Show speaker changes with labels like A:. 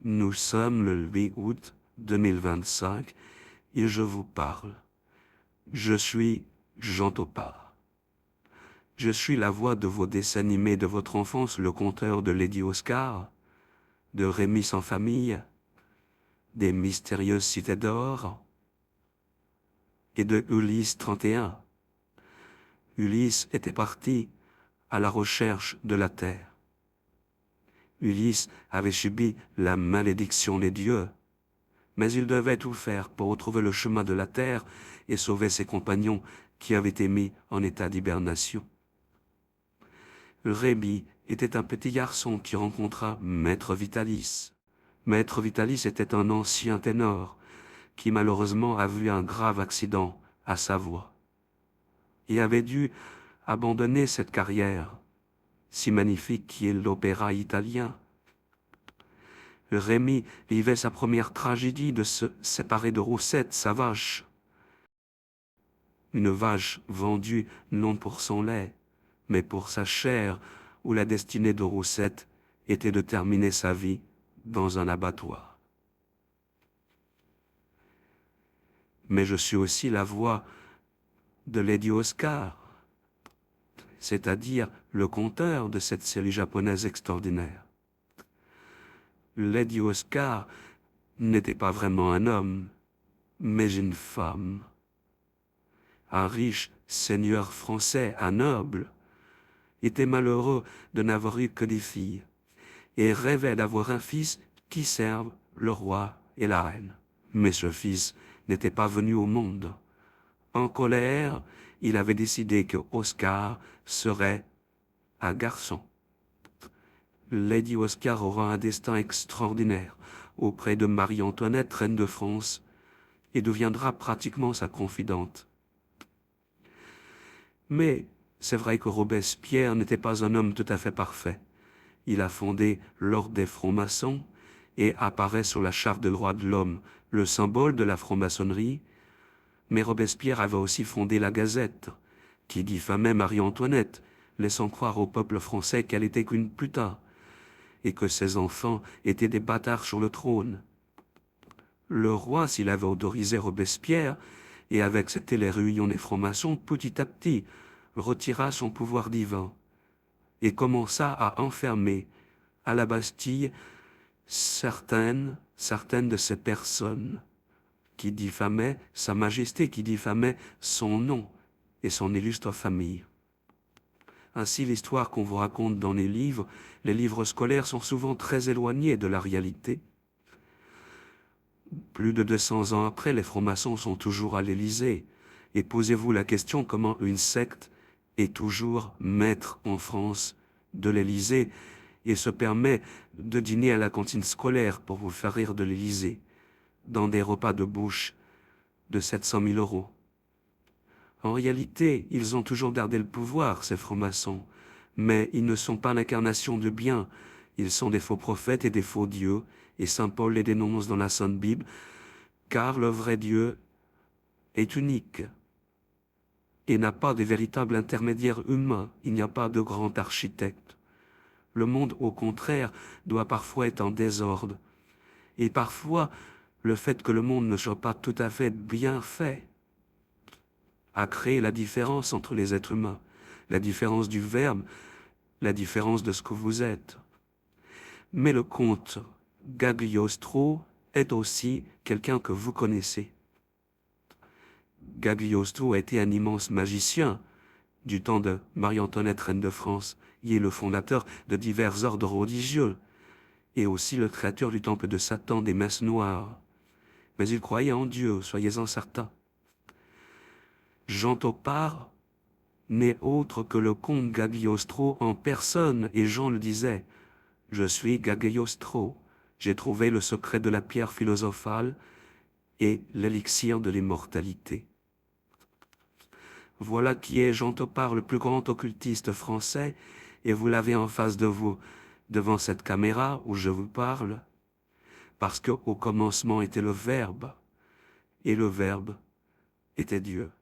A: Nous sommes le 8 août 2025 et je vous parle. Je suis Jean Topard. Je suis la voix de vos dessins animés de votre enfance, le conteur de Lady Oscar, de Rémi sans famille, des mystérieuses cités d'or et de Ulysse 31. Ulysse était parti à la recherche de la terre. Ulysse avait subi la malédiction des dieux, mais il devait tout faire pour retrouver le chemin de la terre et sauver ses compagnons qui avaient été mis en état d'hibernation. Rémi était un petit garçon qui rencontra Maître Vitalis. Maître Vitalis était un ancien ténor qui malheureusement a eu un grave accident à sa voix et avait dû abandonner cette carrière si magnifique qui est l'opéra italien. Rémi vivait sa première tragédie de se séparer de Roussette, sa vache. Une vache vendue non pour son lait, mais pour sa chair, où la destinée de Roussette était de terminer sa vie dans un abattoir. Mais je suis aussi la voix de Lady Oscar, c'est-à-dire le conteur de cette série japonaise extraordinaire. Lady Oscar n'était pas vraiment un homme, mais une femme. Un riche seigneur français, un noble, était malheureux de n'avoir eu que des filles, et rêvait d'avoir un fils qui serve le roi et la reine. Mais ce fils n'était pas venu au monde. En colère, il avait décidé que Oscar serait un garçon. Lady Oscar aura un destin extraordinaire auprès de Marie-Antoinette, reine de France, et deviendra pratiquement sa confidente. Mais c'est vrai que Robespierre n'était pas un homme tout à fait parfait. Il a fondé l'ordre des francs-maçons et apparaît sur la charte des droits de l'homme, le symbole de la franc-maçonnerie. Mais Robespierre avait aussi fondé la Gazette, qui diffamait Marie-Antoinette, laissant croire au peuple français qu'elle était qu'une putain, et que ses enfants étaient des bâtards sur le trône. Le roi, s'il avait autorisé Robespierre, et avec cette les réunions des francs-maçons, petit à petit, retira son pouvoir divin, et commença à enfermer à la Bastille certaines de ces personnes qui diffamaient Sa Majesté, qui diffamaient son nom et son illustre famille. Ainsi, l'histoire qu'on vous raconte dans les livres scolaires sont souvent très éloignés de la réalité. Plus de 200 ans après, les francs-maçons sont toujours à l'Élysée. Et posez-vous la question comment une secte est toujours maître en France de l'Élysée et se permet de dîner à la cantine scolaire pour vous faire rire de l'Élysée, dans des repas de bouche de 700 000 €. En réalité, ils ont toujours gardé le pouvoir, ces francs-maçons, mais ils ne sont pas l'incarnation du bien. Ils sont des faux prophètes et des faux dieux, et saint Paul les dénonce dans la Sainte Bible, car le vrai Dieu est unique et n'a pas de véritable intermédiaire humain, il n'y a pas de grand architecte. Le monde, au contraire, doit parfois être en désordre, et parfois, le fait que le monde ne soit pas tout à fait bien fait a créé la différence entre les êtres humains, la différence du verbe, la différence de ce que vous êtes. Mais le comte Gagliostro est aussi quelqu'un que vous connaissez. Gagliostro a été un immense magicien du temps de Marie-Antoinette, reine de France. Il est le fondateur de divers ordres religieux et aussi le créateur du temple de Satan, des messes noires. Mais il croyait en Dieu, soyez-en certains. Jean Topard n'est autre que le comte Gagliostro en personne, et Jean le disait, « Je suis Gagliostro, j'ai trouvé le secret de la pierre philosophale et l'élixir de l'immortalité. » Voilà qui est Jean Topard, le plus grand occultiste français, et vous l'avez en face de vous, devant cette caméra où je vous parle, parce qu'au commencement était le Verbe, et le Verbe était Dieu.